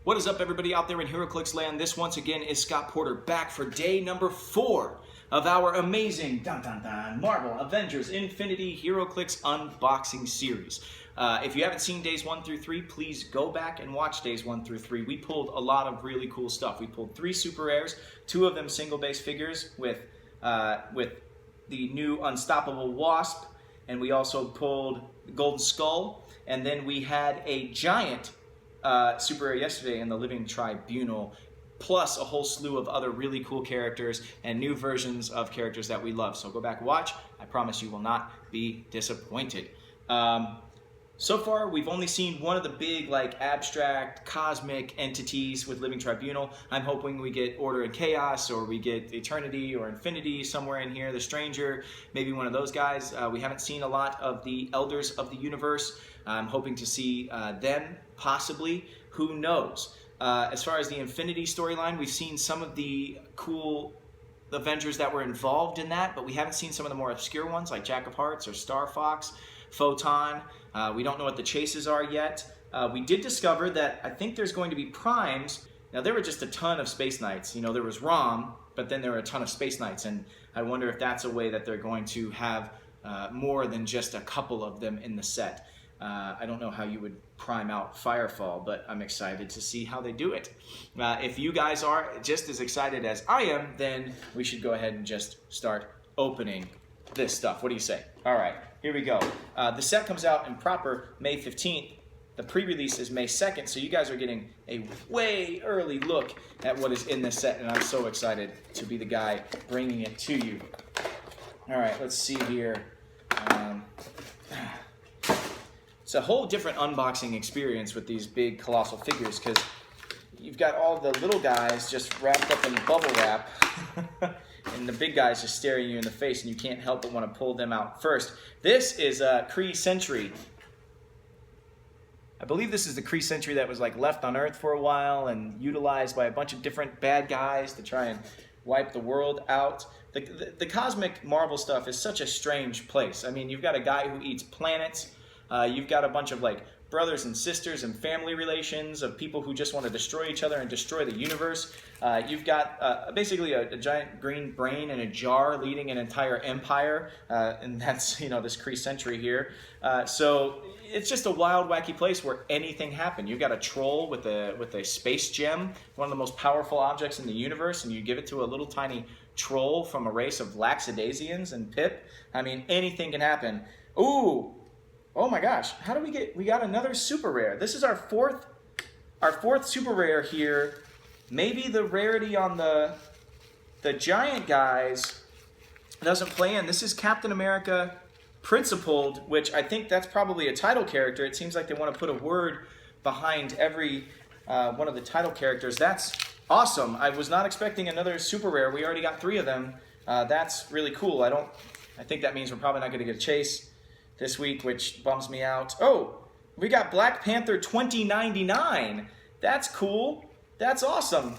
What is up, everybody out there in HeroClix land? This once again is Scott Porter back for day number 4 of our amazing Marvel Avengers Infinity HeroClix unboxing series. If you haven't seen days 1 through 3, please go back and watch days 1 through 3. We pulled a lot of really cool stuff. We pulled 3 super rares, 2 of them single base figures with the new Unstoppable Wasp, and we also pulled Golden Skull, and then we had a giant super rare yesterday in the Living Tribunal, plus a whole slew of other really cool characters and new versions of characters that we love. So go back and watch. I promise you will not be disappointed. So far, we've only seen one of the big, like, abstract, cosmic entities with Living Tribunal. I'm hoping we get Order and Chaos, or we get Eternity or Infinity somewhere in here, the Stranger, maybe one of those guys. We haven't seen a lot of the Elders of the Universe. I'm hoping to see them, possibly. Who knows? As far as the Infinity storyline, we've seen some of the cool Avengers that were involved in that, but we haven't seen some of the more obscure ones, like Jack of Hearts or Star Fox, Photon. We don't know what the chases are yet. We did discover that I think there's going to be primes. Now, there were just a ton of Space Knights. You know, there was Rom, but then there were a ton of Space Knights, and I wonder if that's a way that they're going to have more than just a couple of them in the set. I don't know how you would prime out Firefall, but I'm excited to see how they do it. If you guys are just as excited as I am, then we should go ahead and just start opening this stuff. What do you say? All right, here we go. The set comes out in proper May 15th. The pre-release is May 2nd, so you guys are getting a way early look at what is in this set, and I'm so excited to be the guy bringing it to you. All right, let's see here. It's a whole different unboxing experience with these big Colossal figures, because you've got all the little guys just wrapped up in bubble wrap, and the big guys just staring you in the face, and you can't help but want to pull them out first. This is Kree Sentry. I believe this is the Kree Sentry that was like left on Earth for a while and utilized by a bunch of different bad guys to try and wipe the world out. The cosmic Marvel stuff is such a strange place. I mean, you've got a guy who eats planets. You've got a bunch of like brothers and sisters and family relations of people who just want to destroy each other and destroy the universe. You've got basically a giant green brain in a jar leading an entire empire, and that's, you know, this Kree Sentry here. So it's just a wild, wacky place where anything happen. You've got a troll with a space gem, one of the most powerful objects in the universe, and you give it to a little tiny troll from a race of Laxidasians and Pip. I mean, anything can happen. Ooh! Oh my gosh, how do we got another super rare. This is our fourth super rare here. Maybe the rarity on the giant guys doesn't play in. This is Captain America Principled, which I think that's probably a title character. It seems like they want to put a word behind every one of the title characters. That's awesome. I was not expecting another super rare. We already got 3 of them. That's really cool. I think that means we're probably not going to get a chase this week, which bums me out. Oh, we got Black Panther 2099. That's cool. That's awesome.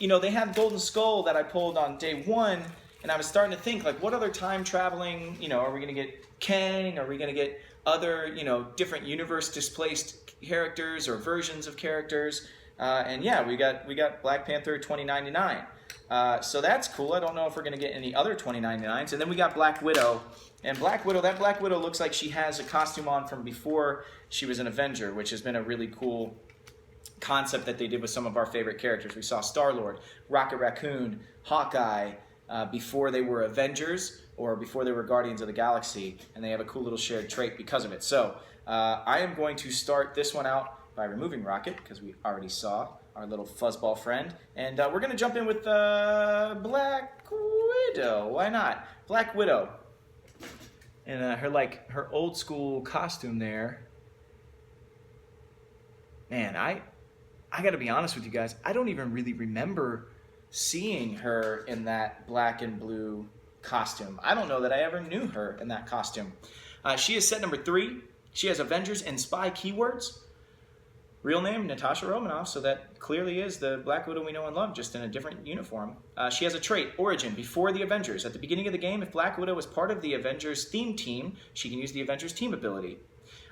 You know, they have Golden Skull that I pulled on day 1, and I was starting to think, like, what other time traveling, you know, are we going to get Kang? Are we going to get other, you know, different universe displaced characters or versions of characters? And yeah, we got Black Panther 2099. So that's cool. I don't know if we're going to get any other 2099s. And then we got Black Widow. And Black Widow looks like she has a costume on from before she was an Avenger, which has been a really cool concept that they did with some of our favorite characters. We saw Star-Lord, Rocket Raccoon, Hawkeye, before they were Avengers or before they were Guardians of the Galaxy, and they have a cool little shared trait because of it. So I am going to start this one out by removing Rocket, because we already saw our little fuzzball friend. And we're going to jump in with Black Widow. Why not? Black Widow. And her old school costume there. Man, I got to be honest with you guys. I don't even really remember seeing her in that black and blue costume. I don't know that I ever knew her in that costume. She is set number 3. She has Avengers and Spy keywords. Real name, Natasha Romanoff, so that clearly is the Black Widow we know and love, just in a different uniform. She has a trait, Origin, before the Avengers. At the beginning of the game, if Black Widow is part of the Avengers theme team, she can use the Avengers team ability.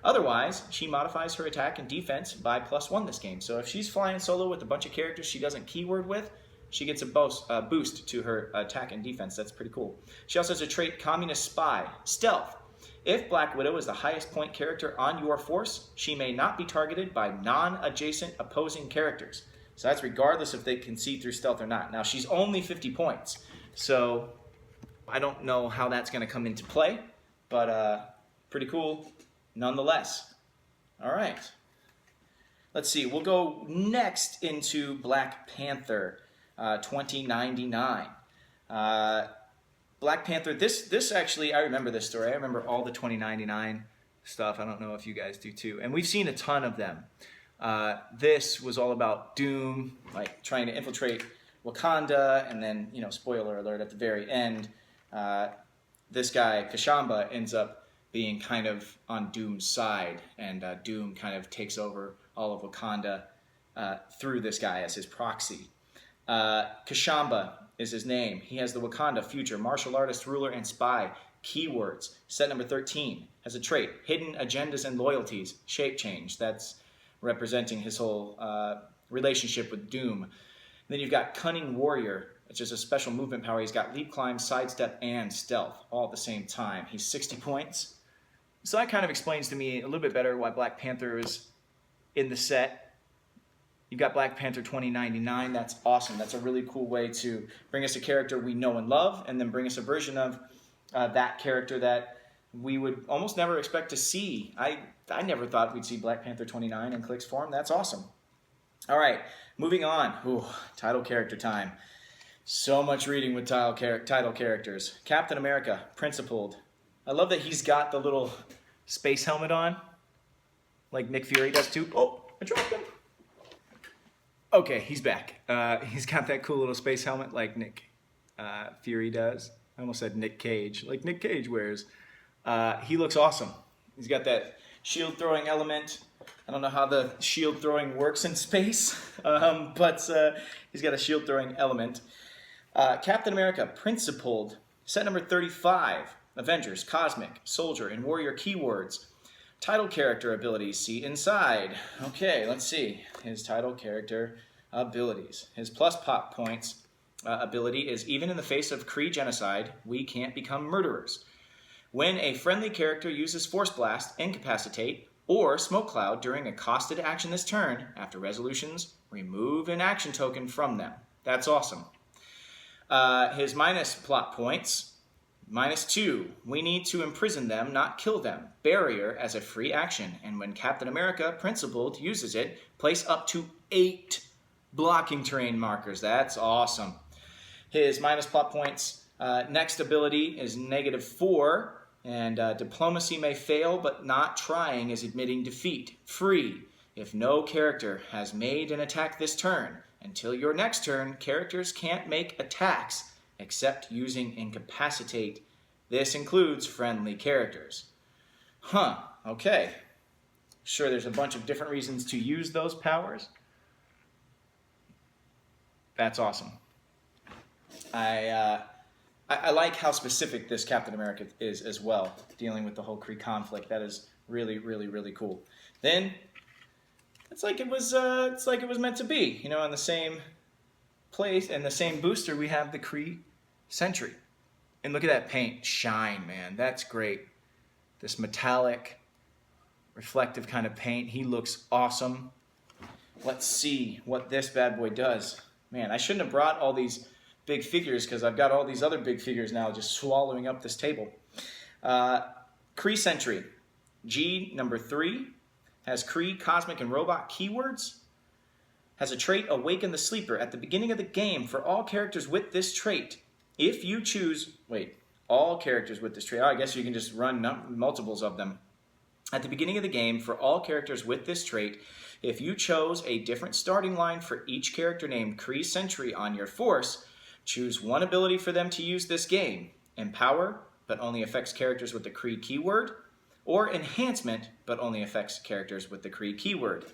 Otherwise, she modifies her attack and defense by +1 this game. So if she's flying solo with a bunch of characters she doesn't keyword with, she gets a boost to her attack and defense. That's pretty cool. She also has a trait, Communist Spy, Stealth. If Black Widow is the highest point character on your force, she may not be targeted by non-adjacent opposing characters. So that's regardless if they can see through stealth or not. Now, she's only 50 points, so I don't know how that's going to come into play, but pretty cool nonetheless. All right. Let's see. We'll go next into Black Panther 2099. Black Panther, this actually, I remember this story. I remember all the 2099 stuff. I don't know if you guys do too. And we've seen a ton of them. This was all about Doom, like trying to infiltrate Wakanda, and then, you know, spoiler alert, at the very end, this guy, Kashamba, ends up being kind of on Doom's side, and Doom kind of takes over all of Wakanda through this guy as his proxy. Kashamba is his name. He has the Wakanda future, martial artist, ruler, and spy keywords. Set number 13 has a trait, hidden agendas and loyalties, shape change. That's representing his whole relationship with Doom. And then you've got cunning warrior, which is a special movement power. He's got leap, climb, sidestep, and stealth all at the same time. He's 60 points. So that kind of explains to me a little bit better why Black Panther is in the set. You've got Black Panther 2099. That's awesome. That's a really cool way to bring us a character we know and love, and then bring us a version of that character that we would almost never expect to see. I never thought we'd see Black Panther 29 in Clix form. That's awesome. All right, moving on. Ooh, title character time. So much reading with title characters. Captain America, Principled. I love that he's got the little space helmet on, like Nick Fury does too. Oh, I dropped him. Okay, he's back. He's got that cool little space helmet like Nick Fury does. I almost said Nick Cage, like Nick Cage wears. He looks awesome. He's got that shield throwing element. I don't know how the shield throwing works in space, but he's got a shield throwing element. Captain America, Principled, set number 35. Avengers, Cosmic, Soldier, and Warrior keywords. Title character abilities, see inside. Okay, let's see. His title character abilities. His plus pop points ability is, even in the face of Kree genocide, we can't become murderers. When a friendly character uses Force Blast, Incapacitate, or Smoke Cloud during a costed action this turn, after resolutions, remove an action token from them. That's awesome. His minus plot points. -2, we need to imprison them, not kill them. Barrier as a free action, and when Captain America, Principled, uses it, place up to 8 blocking terrain markers. That's awesome. His minus plot points, next ability is -4, and Diplomacy may fail, but not trying is admitting defeat. Free. If no character has made an attack this turn, until your next turn, characters can't make attacks except using Incapacitate. This includes friendly characters. Okay. Sure, there's a bunch of different reasons to use those powers. That's awesome. I like how specific this Captain America is as well, dealing with the whole Kree conflict. That is really, really, really cool. Then, it's like it was meant to be. You know, in the same place, in the same booster, we have the Kree Sentry. And look at that paint shine, man. That's great. This metallic, reflective kind of paint. He looks awesome. Let's see what this bad boy does. Man, I shouldn't have brought all these big figures because I've got all these other big figures now just swallowing up this table. Kree Sentry. G number 3. Has Kree, Cosmic, and Robot keywords. Has a trait, Awaken the Sleeper. At the beginning of the game, for all characters with this trait, if you choose... all characters with this trait. I guess you can just run multiples of them. At the beginning of the game, for all characters with this trait, if you chose a different starting line for each character named Kree Sentry on your force, choose one ability for them to use this game. Empower, but only affects characters with the Kree keyword, or Enhancement, but only affects characters with the Kree keyword.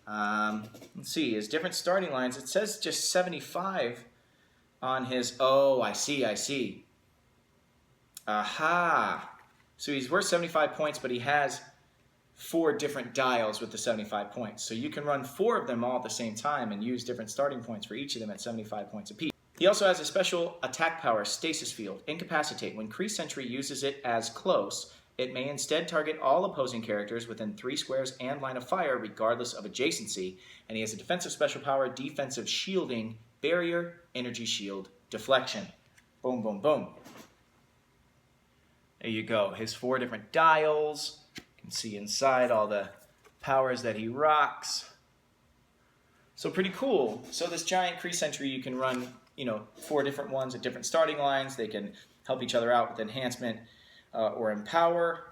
Let's see, his different starting lines. It says just 75 on his... Oh, I see. Aha! So he's worth 75 points, but he has 4 different dials with the 75 points. So you can run 4 of them all at the same time and use different starting points for each of them at 75 points apiece. He also has a special attack power, Stasis Field, Incapacitate. When Kree Sentry uses it as close, it may instead target all opposing characters within 3 squares and line of fire, regardless of adjacency. And he has a defensive special power, Defensive Shielding, Barrier, Energy Shield, Deflection. Boom, boom, boom. There you go. His 4 different dials. You can see inside all the powers that he rocks. So pretty cool. So this giant Kree Sentry, you can run, 4 different ones at different starting lines. They can help each other out with enhancement or empower.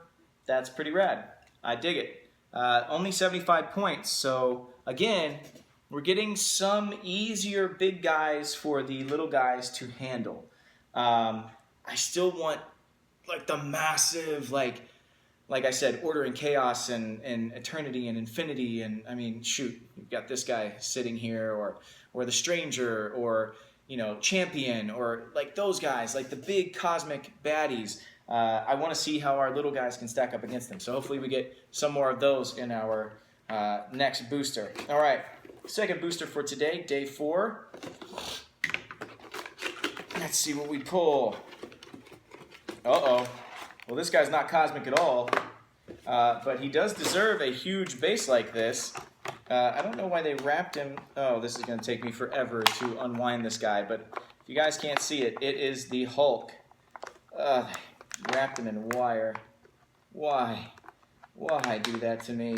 That's pretty rad. I dig it. Only 75 points. So again, we're getting some easier big guys for the little guys to handle. I still want like the massive, like I said, Order and Chaos and Eternity and Infinity, and I mean, shoot, you've got this guy sitting here, or the Stranger, or Champion, or like those guys, like the big cosmic baddies. I want to see how our little guys can stack up against them. So hopefully we get some more of those in our next booster. All right, second booster for today, day 4. Let's see what we pull. Uh-oh. Well, this guy's not cosmic at all, but he does deserve a huge base like this. I don't know why they wrapped him. Oh, this is going to take me forever to unwind this guy, but if you guys can't see it, it is the Hulk. Wrapped him in wire. Why? Why do that to me?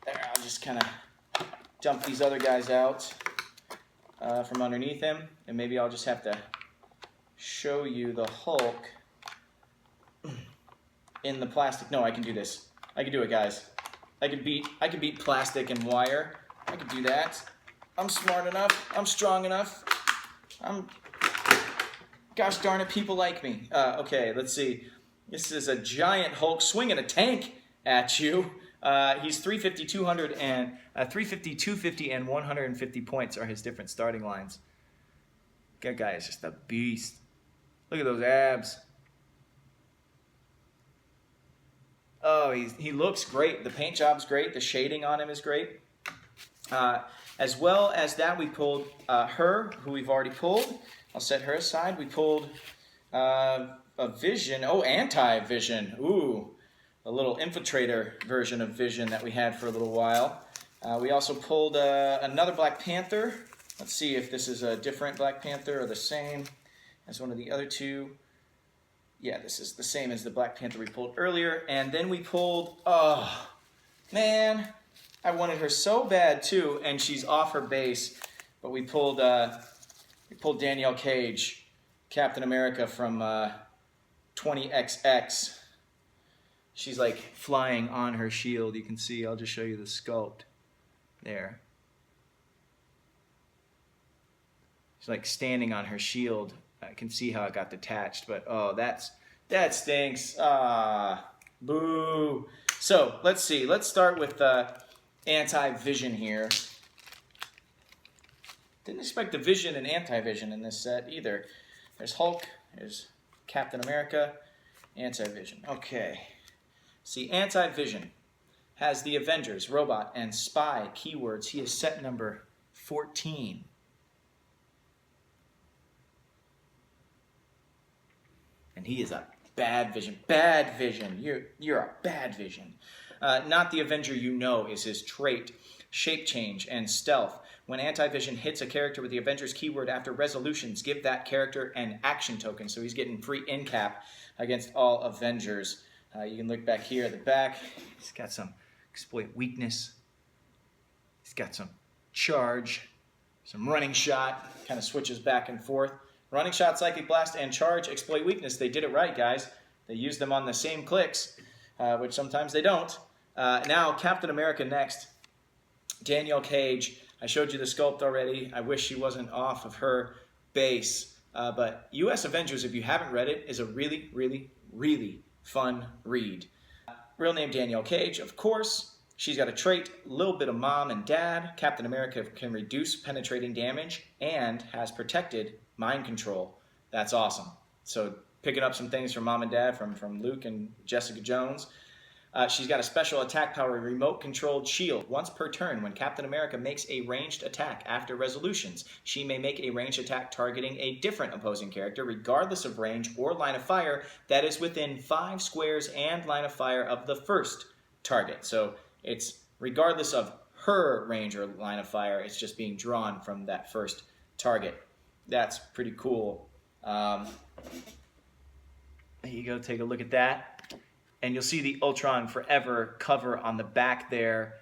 There, I'll just kind of dump these other guys out from underneath him, and maybe I'll just have to show you the Hulk in the plastic. No, I can do this. I can do it, guys. I can beat plastic and wire. I can do that. I'm smart enough. I'm strong enough. Gosh darn it, people like me. Okay, let's see. This is a giant Hulk swinging a tank at you. He's 350, 200, and 350, 250, and 150 points are his different starting lines. That guy is just a beast. Look at those abs. Oh, he looks great. The paint job's great. The shading on him is great. As well as that, we pulled her, who we've already pulled. I'll set her aside. We pulled a Vision. Oh, Anti-Vision. Ooh, a little infiltrator version of Vision that we had for a little while. We also pulled another Black Panther. Let's see if this is a different Black Panther or the same as one of the other two. Yeah, this is the same as the Black Panther we pulled earlier. And then we pulled, oh, man, I wanted her so bad too, and she's off her base. But we pulled Danielle Cage, Captain America from 20XX. She's like flying on her shield. You can see, I'll just show you the sculpt there. She's like standing on her shield. I can see how it got detached, but oh, that stinks. Boo. So let's see. Let's start with Anti-Vision here. Didn't expect the Vision and Anti-Vision in this set either. There's Hulk. There's Captain America. Anti-Vision. Okay. See, Anti-Vision has the Avengers, Robot, and Spy keywords. He is set number 14. And he is a bad Vision. Bad Vision. You're a bad Vision. Not the Avenger you know is his trait. Shape change and stealth. When Anti-Vision hits a character with the Avengers keyword after resolutions, give that character an action token. So he's getting free in cap against all Avengers. You can look back here at the back. He's got some exploit weakness. He's got some charge, some running shot. Kind of switches back and forth. Running shot, psychic blast, and charge, exploit weakness. They did it right, guys. They used them on the same clicks, which sometimes they don't. Now, Captain America next. Danielle Cage. I showed you the sculpt already. I wish she wasn't off of her base. But U.S. Avengers, if you haven't read it, is a really, really, really fun read. Real name Danielle Cage, of course. She's got a trait, a little bit of mom and dad. Captain America can reduce penetrating damage and has protected mind control. That's awesome. So picking up some things from mom and dad, from Luke and Jessica Jones. She's got a special attack power, remote-controlled shield. Once per turn, when Captain America makes a ranged attack after resolutions, she may make a ranged attack targeting a different opposing character, regardless of range or line of fire, that is within 5 squares and line of fire of the first target. So it's regardless of her range or line of fire, it's just being drawn from that first target. That's pretty cool. There you go, take a look at that. And you'll see the Ultron Forever cover on the back there.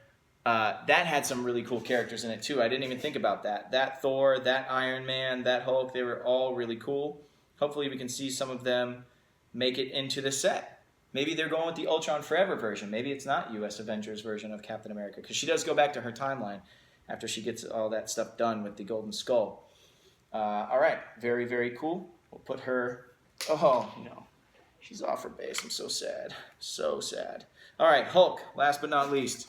That had some really cool characters in it too. I didn't even think about that. That Thor, that Iron Man, that Hulk, they were all really cool. Hopefully we can see some of them make it into the set. Maybe they're going with the Ultron Forever version. Maybe it's not US Avengers version of Captain America, because she does go back to her timeline after she gets all that stuff done with the Golden Skull. All right, very, very cool. We'll put her... Oh, no. She's off her base. I'm so sad. So sad. All right, Hulk, last but not least.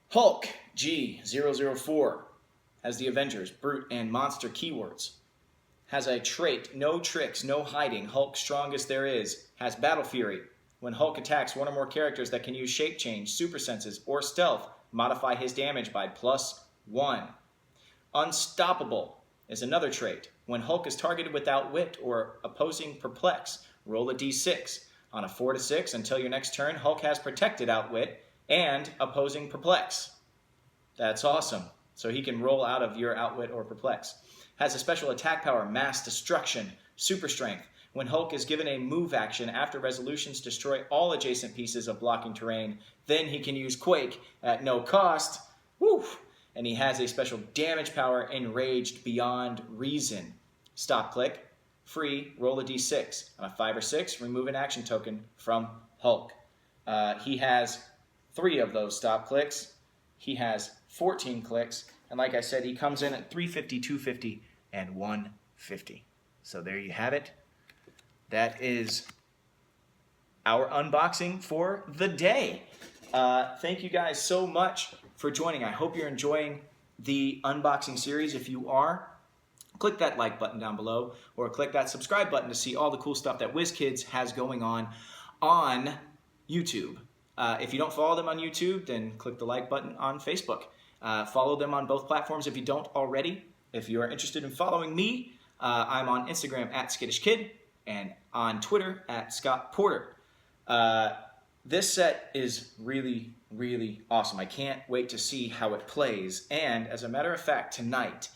Hulk G004 has the Avengers, Brute, and Monster keywords. Has a trait, no tricks, no hiding. Hulk strongest there is. Has Battle Fury. When Hulk attacks one or more characters that can use shape change, super senses, or stealth, modify his damage by +1. Unstoppable is another trait. When Hulk is targeted with Outwit or opposing Perplex, roll a d6. On a 4 to 6 until your next turn, Hulk has protected Outwit and opposing Perplex. That's awesome. So he can roll out of your Outwit or Perplex. Has a special attack power, Mass Destruction, Super Strength. When Hulk is given a move action after resolutions, destroy all adjacent pieces of blocking terrain. Then he can use Quake at no cost. Woo! And he has a special damage power, Enraged Beyond Reason. Stop click, free, roll a d6. On a 5 or 6, remove an action token from Hulk. He has 3 of those stop clicks. He has 14 clicks. And like I said, he comes in at 350, 250, and 150. So there you have it. That is our unboxing for the day. Thank you guys so much for joining. I hope you're enjoying the unboxing series. If you are, click that like button down below or click that subscribe button to see all the cool stuff that WizKids has going on YouTube. If you don't follow them on YouTube, then click the like button on Facebook. Follow them on both platforms if you don't already. If you are interested in following me, I'm on Instagram at SkittishKid and on Twitter at Scott Porter. This set is really, really awesome. I can't wait to see how it plays. And as a matter of fact, tonight,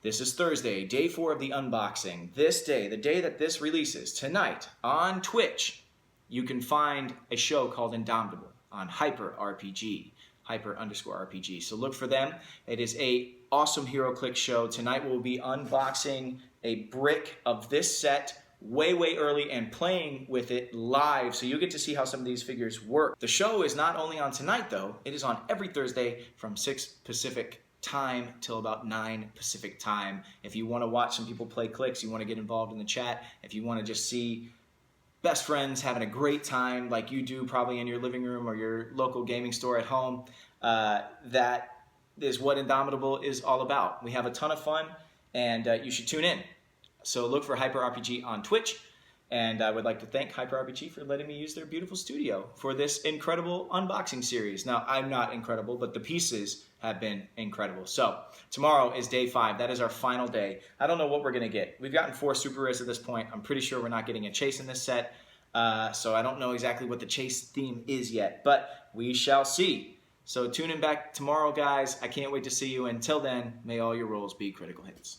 this is Thursday, day 4 of the unboxing. This day, the day that this releases, tonight on Twitch, you can find a show called Indomitable on Hyper RPG, Hyper_RPG. So look for them. It is a awesome HeroClix show. Tonight we'll be unboxing a brick of this set way, way early and playing with it live, so you get to see how some of these figures work. The show is not only on tonight, though. It is on every Thursday from 6 Pacific time till about 9 Pacific time. If you want to watch some people play Clix, you want to get involved in the chat, if you want to just see best friends having a great time like you do probably in your living room or your local gaming store at home, that is what Indomitable is all about. We have a ton of fun, and you should tune in. So look for Hyper RPG on Twitch, and I would like to thank Hyper RPG for letting me use their beautiful studio for this incredible unboxing series. Now, I'm not incredible, but the pieces have been incredible. So tomorrow is day 5. That is our final day. I don't know what we're going to get. We've gotten 4 super rares at this point. I'm pretty sure we're not getting a chase in this set, so I don't know exactly what the chase theme is yet, but we shall see. So tune in back tomorrow, guys. I can't wait to see you. Until then, may all your rolls be critical hits.